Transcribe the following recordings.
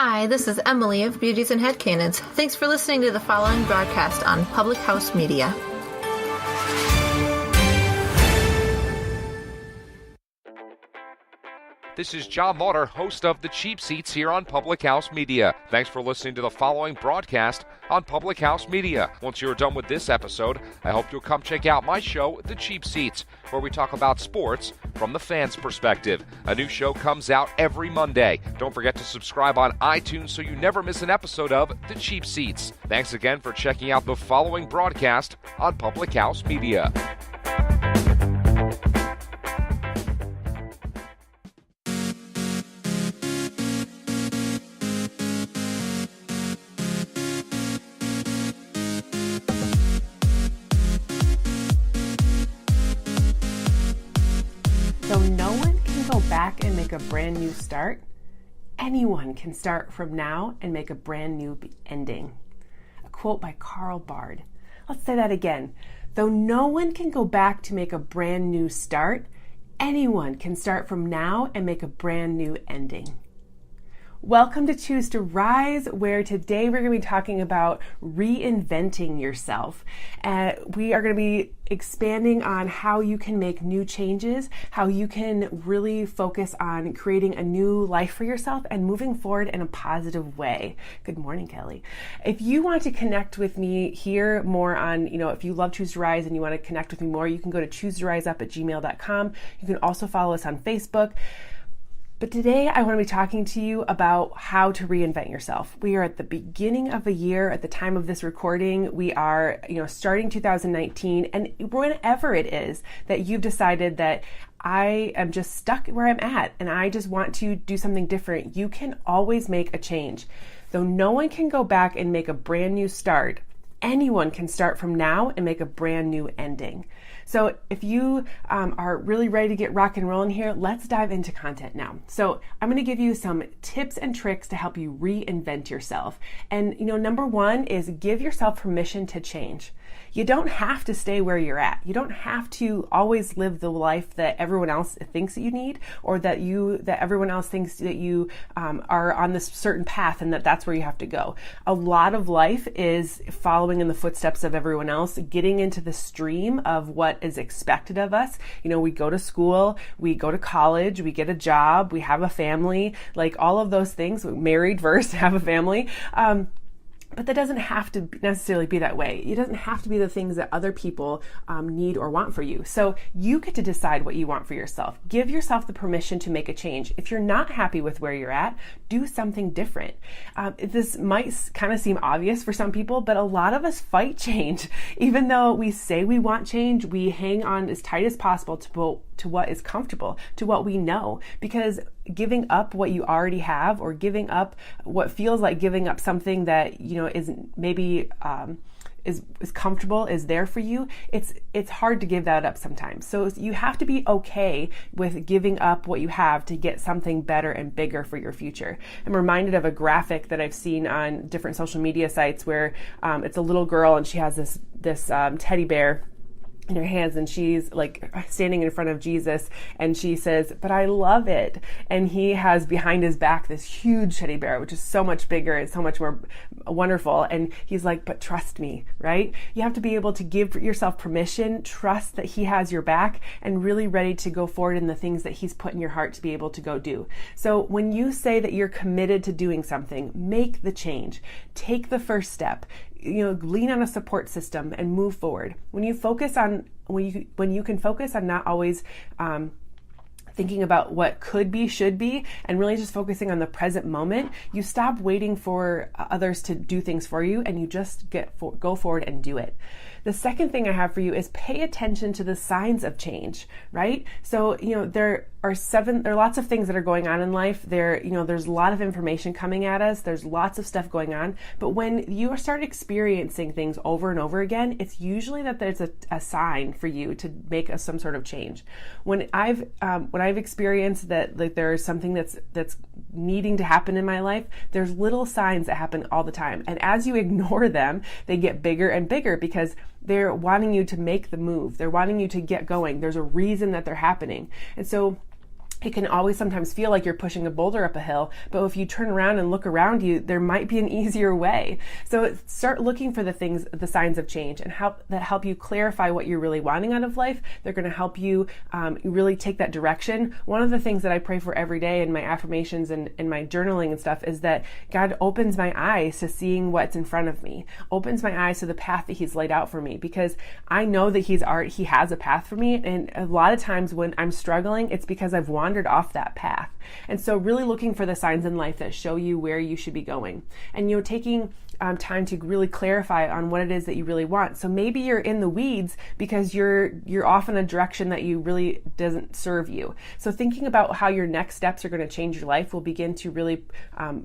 Hi, this is Emily of Beauties and Headcanons. Thanks for listening to the following broadcast on Public House Media. This is John Lauder, host of The Cheap Seats here on Public House Media. Thanks for listening to the following broadcast on Public House Media. Once you're done with this episode, I hope you'll come check out my show, The Cheap Seats, where we talk about sports from the fans' perspective. A new show comes out every Monday. Don't forget to subscribe on iTunes so you never miss an episode of The Cheap Seats. Thanks again for checking out the following broadcast on Public House Media. So no one can go back and make a brand new start. Anyone can start from now and make a brand new ending. A quote by Carl Bard. Let's say that again. Though no one can go back to make a brand new start, anyone can start from now and make a brand new ending. Welcome to Choose to Rise, where today we're going to be talking about reinventing yourself. We are going to be expanding on how you can make new changes, how you can really focus on creating a new life for yourself and moving forward in a positive way. Good morning, Kelly. If you want to connect with me, hear more on, if you love Choose to Rise and you want to connect with me more, you can go to choosetoriseUp@gmail.com. You can also follow us on Facebook. But today I want to be talking to you about how to reinvent yourself. We are at the beginning of a year at the time of this recording. We are, starting 2019, and whenever it is that you've decided that I am just stuck where I'm at and I just want to do something different, you can always make a change. Though no one can go back and make a brand new start, anyone can start from now and make a brand new ending. So if you are really ready to get rock and rolling here, let's dive into content now. So I'm going to give you some tips and tricks to help you reinvent yourself. And, number one is give yourself permission to change. You don't have to stay where you're at. You don't have to always live the life that everyone else thinks that you need, or that everyone else thinks that you are on this certain path and that's where you have to go. A lot of life is following in the footsteps of everyone else, getting into the stream of what is expected of us. We go to school, we go to college, we get a job, we have a family, like all of those things, married versus have a family. But that doesn't have to necessarily be that way. It doesn't have to be the things that other people need or want for you. So you get to decide what you want for yourself. Give yourself the permission to make a change. If you're not happy with where you're at, do something different. This might kind of seem obvious for some people, but a lot of us fight change. Even though we say we want change, we hang on as tight as possible to what is comfortable, to what we know, because giving up what you already have, or giving up what feels like giving up something that is maybe is comfortable, is there for you, it's hard to give that up sometimes. So you have to be okay with giving up what you have to get something better and bigger for your future. I'm reminded of a graphic that I've seen on different social media sites where it's a little girl and she has this teddy bear in her hands, and she's like standing in front of Jesus, and she says, "But I love it." And he has behind his back this huge teddy bear, which is so much bigger and so much more wonderful. And he's like, "But trust me," right? You have to be able to give yourself permission, trust that he has your back, and really ready to go forward in the things that he's put in your heart to be able to go do. So when you say that you're committed to doing something, make the change. Take the first step. Lean on a support system and move forward. When you can focus on not always thinking about what could be, should be, and really just focusing on the present moment, you stop waiting for others to do things for you, and you just go forward and do it. The second thing I have for you is pay attention to the signs of change, right? So, there are lots of things that are going on in life. There's a lot of information coming at us. There's lots of stuff going on. But when you start experiencing things over and over again, it's usually that there's a sign for you to make some sort of change. When I've experienced that, like, there's something that's needing to happen in my life, there's little signs that happen all the time. And as you ignore them, they get bigger and bigger because they're wanting you to make the move. They're wanting you to get going. There's a reason that they're happening. And so it can always sometimes feel like you're pushing a boulder up a hill, but if you turn around and look around you, there might be an easier way. So start looking for the signs of change, and help you clarify what you're really wanting out of life. They're going to help you really take that direction. One of the things that I pray for every day in my affirmations and in my journaling and stuff is that God opens my eyes to seeing what's in front of me, opens my eyes to the path that He's laid out for me, because I know that He has a path for me. And a lot of times when I'm struggling, it's because I've wandered off that path. And so really looking for the signs in life that show you where you should be going, and taking time to really clarify on what it is that you really want. So maybe you're in the weeds because you're off in a direction that you really doesn't serve you. So thinking about how your next steps are going to change your life will begin to really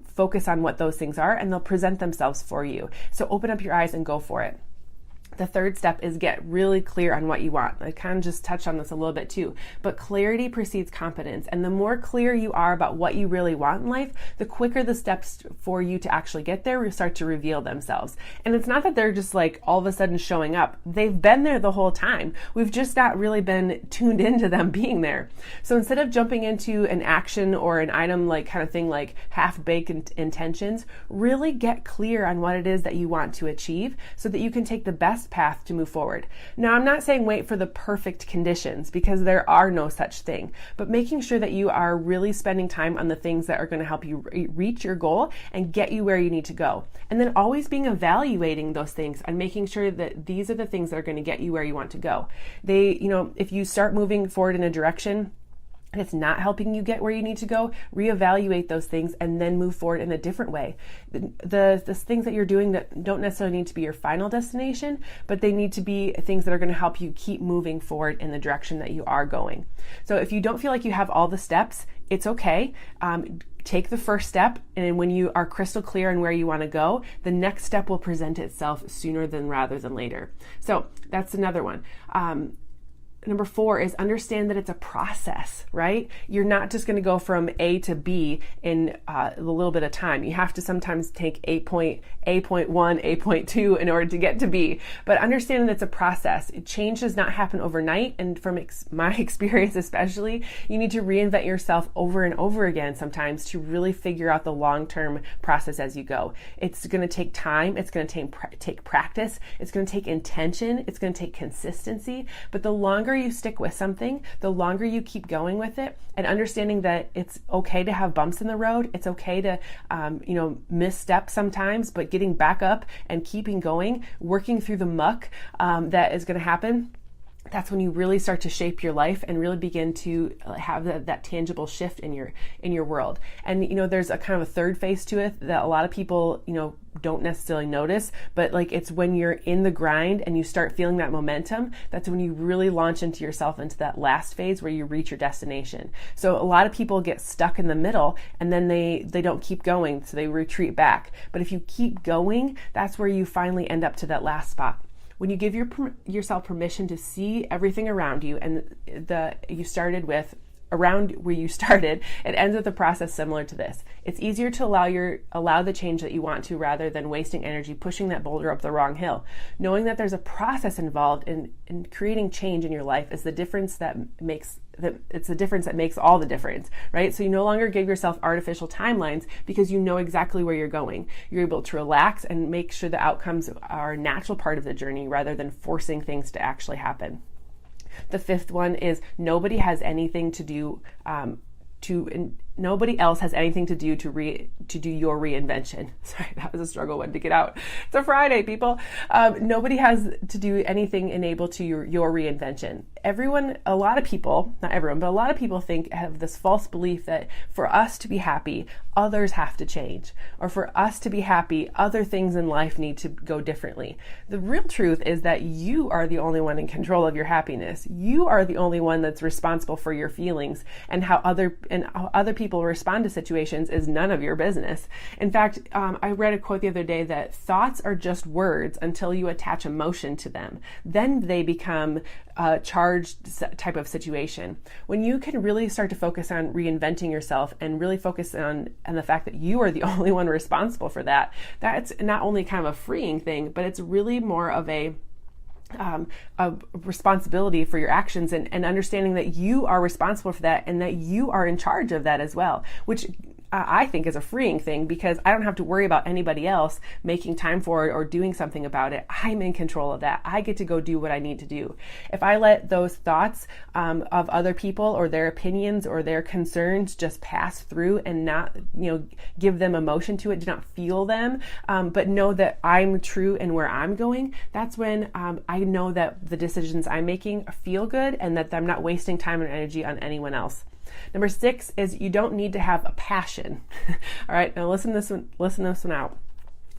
focus on what those things are, and they'll present themselves for you. So open up your eyes and go for it. The third step is get really clear on what you want. I kind of just touched on this a little bit too, but clarity precedes competence. And the more clear you are about what you really want in life, the quicker the steps for you to actually get there will start to reveal themselves. And it's not that they're just like all of a sudden showing up. They've been there the whole time. We've just not really been tuned into them being there. So instead of jumping into an action or an item like kind of thing like half-baked intentions, really get clear on what it is that you want to achieve so that you can take the best path to move forward. Now, I'm not saying wait for the perfect conditions, because there are no such thing, but making sure that you are really spending time on the things that are going to help you reach your goal and get you where you need to go. And then always being evaluating those things and making sure that these are the things that are going to get you where you want to go. If you start moving forward in a direction and it's not helping you get where you need to go, reevaluate those things and then move forward in a different way. The things that you're doing that don't necessarily need to be your final destination, but they need to be things that are going to help you keep moving forward in the direction that you are going. So if you don't feel like you have all the steps, it's okay. Take the first step, and when you are crystal clear on where you want to go, the next step will present itself sooner rather than later. So that's another one. Number 4 is understand that it's a process, right? You're not just going to go from A to B in a little bit of time. You have to sometimes take A.1, A.2 in order to get to B. But understand that it's a process. Change does not happen overnight. And from my experience especially, you need to reinvent yourself over and over again sometimes to really figure out the long-term process as you go. It's going to take time. It's going to take practice. It's going to take intention. It's going to take consistency. But the longer you stick with something, the longer you keep going with it, and understanding that it's okay to have bumps in the road. It's okay to, misstep sometimes, but getting back up and keeping going, working through the muck that is going to happen. That's when you really start to shape your life and really begin to have that tangible shift in your world. And there's a kind of a third phase to it that a lot of people don't necessarily notice, but it's when you're in the grind and you start feeling that momentum, that's when you really launch into yourself into that last phase where you reach your destination. So a lot of people get stuck in the middle and then they don't keep going, so they retreat back. But if you keep going, that's where you finally end up to that last spot. When you give yourself permission to see everything around you, and you started with around where you started, it ends with a process similar to this. It's easier to allow the change that you want to, rather than wasting energy pushing that boulder up the wrong hill. Knowing that there's a process involved in creating change in your life is the difference that makes all the difference, right? So you no longer give yourself artificial timelines because you know exactly where you're going. You're able to relax and make sure the outcomes are a natural part of the journey rather than forcing things to actually happen. The 5th one is nobody has anything to do nobody else has anything to do to do your reinvention. Sorry, that was a struggle one to get out. It's a Friday, people. Nobody has to do anything enable to your reinvention. A lot of people, not everyone, but a lot of people have this false belief that for us to be happy, others have to change. Or for us to be happy, other things in life need to go differently. The real truth is that you are the only one in control of your happiness. You are the only one that's responsible for your feelings, and how other people respond to situations is none of your business. In fact, I read a quote the other day that thoughts are just words until you attach emotion to them. Then they become a charged type of situation. When you can really start to focus on reinventing yourself and really focus on the fact that you are the only one responsible for that, that's not only kind of a freeing thing, but it's really more of a a responsibility for your actions, and understanding that you are responsible for that and that you are in charge of that as well, which I think is a freeing thing, because I don't have to worry about anybody else making time for it or doing something about it. I'm in control of that. I get to go do what I need to do. If I let those thoughts of other people or their opinions or their concerns just pass through and not, give them emotion to it, do not feel them, but know that I'm true and where I'm going, that's when I know that the decisions I'm making feel good and that I'm not wasting time and energy on anyone else. Number 6 is you don't need to have a passion. All right, now listen to this one out.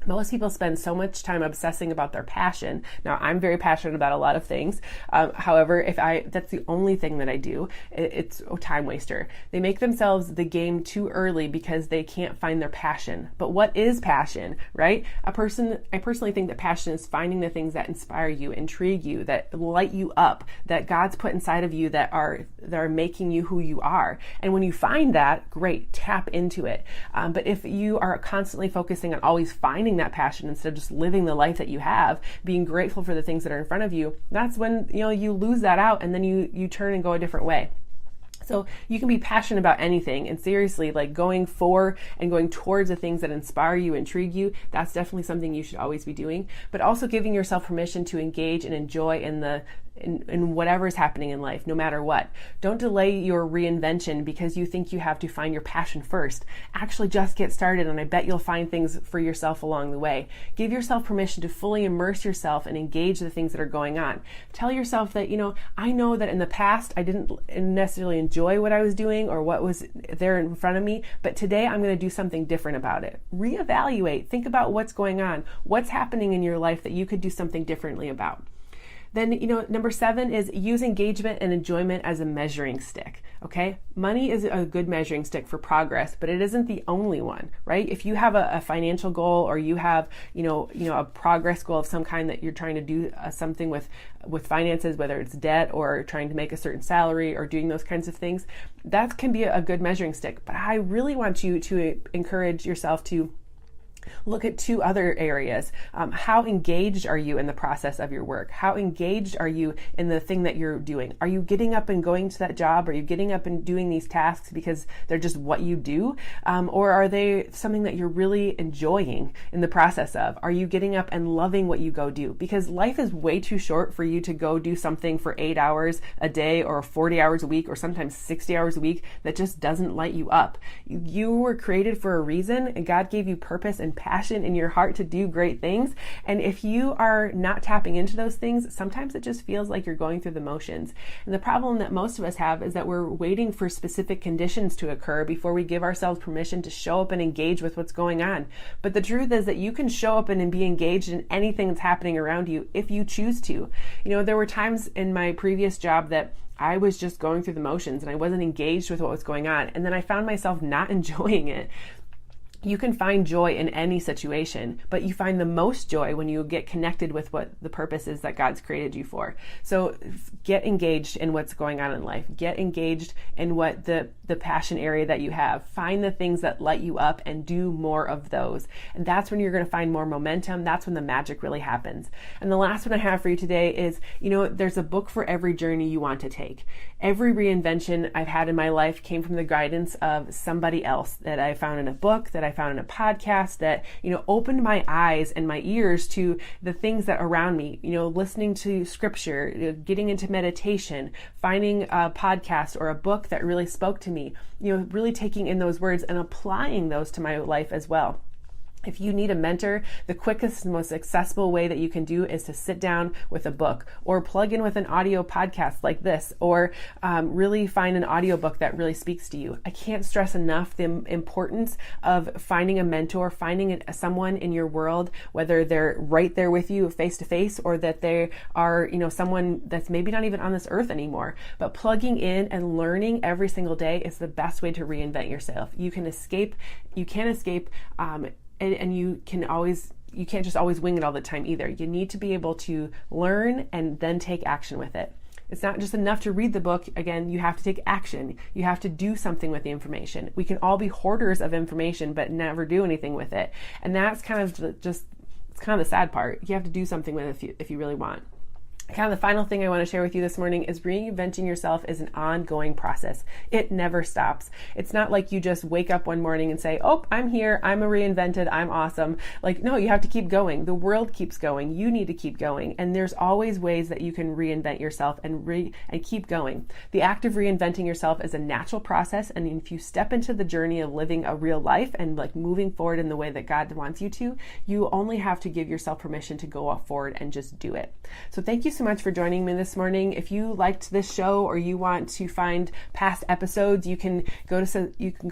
Most people spend so much time obsessing about their passion. Now, I'm very passionate about a lot of things. However, if that's the only thing that I do, it's a time waster. They make themselves the game too early because they can't find their passion. But what is passion, right? I personally think that passion is finding the things that inspire you, intrigue you, that light you up, that God's put inside of you that are making you who you are. And when you find that, great, tap into it. But if you are constantly focusing on always finding that passion instead of just living the life that you have, being grateful for the things that are in front of you, that's when you lose that out, and then you turn and go a different way. So you can be passionate about anything, and seriously, like going for and going towards the things that inspire you, intrigue you, that's definitely something you should always be doing. But also giving yourself permission to engage and enjoy in whatever is happening in life, no matter what. Don't delay your reinvention because you think you have to find your passion first. Actually, just get started, and I bet you'll find things for yourself along the way. Give yourself permission to fully immerse yourself and engage the things that are going on. Tell yourself that, I know that in the past I didn't necessarily enjoy what I was doing or what was there in front of me, but today I'm going to do something different about it. Reevaluate. Think about what's going on, what's happening in your life that you could do something differently about. Then, number 7 is use engagement and enjoyment as a measuring stick. Okay. Money is a good measuring stick for progress, but it isn't the only one, right? If you have a financial goal, or you have, a progress goal of some kind that you're trying to do something with finances, whether it's debt or trying to make a certain salary or doing those kinds of things, that can be a good measuring stick. But I really want you to encourage yourself to look at 2 other areas. How engaged are you in the process of your work? How engaged are you in the thing that you're doing? Are you getting up and going to that job? Are you getting up and doing these tasks because they're just what you do? Or are they something that you're really enjoying in the process of? Are you getting up and loving what you go do? Because life is way too short for you to go do something for 8 hours a day or 40 hours a week or sometimes 60 hours a week that just doesn't light you up. You were created for a reason, and God gave you purpose and passion in your heart to do great things. And if you are not tapping into those things, sometimes it just feels like you're going through the motions. And the problem that most of us have is that we're waiting for specific conditions to occur before we give ourselves permission to show up and engage with what's going on. But the truth is that you can show up and be engaged in anything that's happening around you if you choose to. There were times in my previous job that I was just going through the motions and I wasn't engaged with what was going on. And then I found myself not enjoying it. You can find joy in any situation, but you find the most joy when you get connected with what the purpose is that God's created you for. So get engaged in what's going on in life. Get engaged in what the passion area that you have. Find the things that light you up and do more of those. And that's when you're going to find more momentum. That's when the magic really happens. And the last one I have for you today is, there's a book for every journey you want to take. Every reinvention I've had in my life came from the guidance of somebody else that I found in a book, that I found in a podcast, that, opened my eyes and my ears to the things that are around me, listening to scripture, getting into meditation, finding a podcast or a book that really spoke to me, really taking in those words and applying those to my life as well. If you need a mentor, the quickest and most accessible way that you can do is to sit down with a book or plug in with an audio podcast like this, or really find an audiobook that really speaks to you. I can't stress enough the importance of finding a mentor, finding someone in your world, whether they're right there with you face to face or that they are, someone that's maybe not even on this earth anymore. But plugging in and learning every single day is the best way to reinvent yourself. You can't escape, and you can't just always wing it all the time either. You need to be able to learn and then take action with it. It's not just enough to read the book. Again, you have to take action. You have to do something with the information. We can all be hoarders of information, but never do anything with it. And that's kind of it's kind of the sad part. You have to do something with it if you really want. Kind of the final thing I want to share with you this morning is reinventing yourself is an ongoing process. It never stops. It's not like you just wake up one morning and say, oh, I'm here, I'm reinvented, I'm awesome. Like, no, you have to keep going. The world keeps going. You need to keep going. And there's always ways that you can reinvent yourself and keep going. The act of reinventing yourself is a natural process. And if you step into the journey of living a real life and like moving forward in the way that God wants you to, you only have to give yourself permission to go forward and just do it. So thank you so much for joining me this morning. If you liked this show or you want to find past episodes, you can go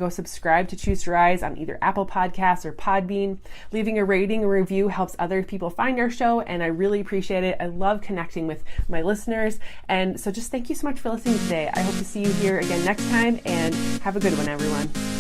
subscribe to Choose to Rise on either Apple Podcasts or Podbean. Leaving a rating or review helps other people find our show, and I really appreciate it. I love connecting with my listeners, and so just thank you so much for listening today. I hope to see you here again next time, and have a good one, everyone.